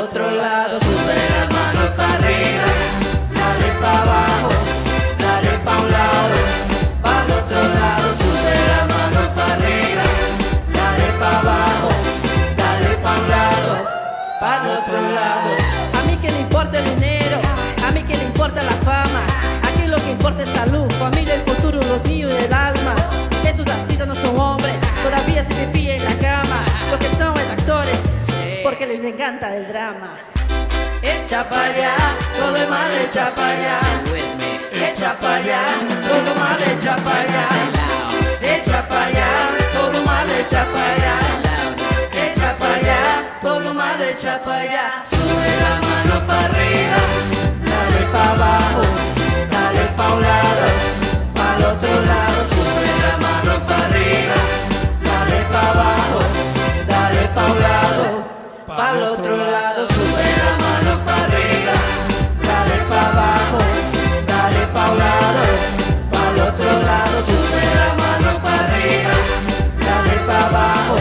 otro lado. Sube la mano para arriba, dale para abajo, dale pa' un lado, pa'l otro lado. Sube la mano para arriba, dale para abajo, dale pa' un lado, pa'l otro lado. A mí que le importa el dinero, a mí que le importa la fama. Aquí lo que importa es salud, familia, el futuro, los niños y el alma. Estos artistas no son hombres, todavía se pipí en la cama. Lo que son es actores, porque les encanta el drama. Echa pa' allá, todo es mal, echa pa' allá. Echa pa' allá, todo mal, echa pa' allá. Echa pa' allá, todo mal, echa pa' allá. Echa pa' allá, todo mal, echa pa' allá. Sube la mano pa' arriba, dale pa' abajo, dale pa' un lado, pa'l otro lado. Sube la mano pa' arriba, dale pa' abajo, dale pa' un lado, pa'l otro lado. Sube la mano pa' arriba, dale pa' abajo, dale pa' un lado, pa'l otro lado. Sube la mano pa' arriba, dale pa' abajo,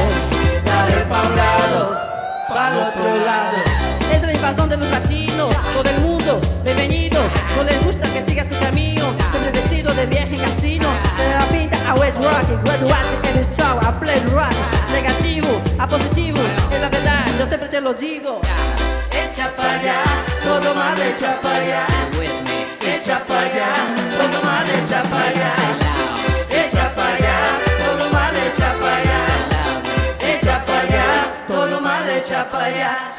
dale pa' un lado, pa'l otro lado. Es la invasión de los latinos, todo el mundo, bienvenido. No les gusta que siga su camino, siempre vestido de viaje en casino. De la pinta a West Rock, Red Watch en el show, a Play Rock. Negativo a positivo, es la verdad, yo siempre te lo digo. Echa pa' allá, todo mal, echa pa' allá. Echa pa' allá, todo mal, echa pa' allá. Echa pa' allá, todo mal, echa pa' allá. Echa pa' allá, todo mal, echa pa' allá.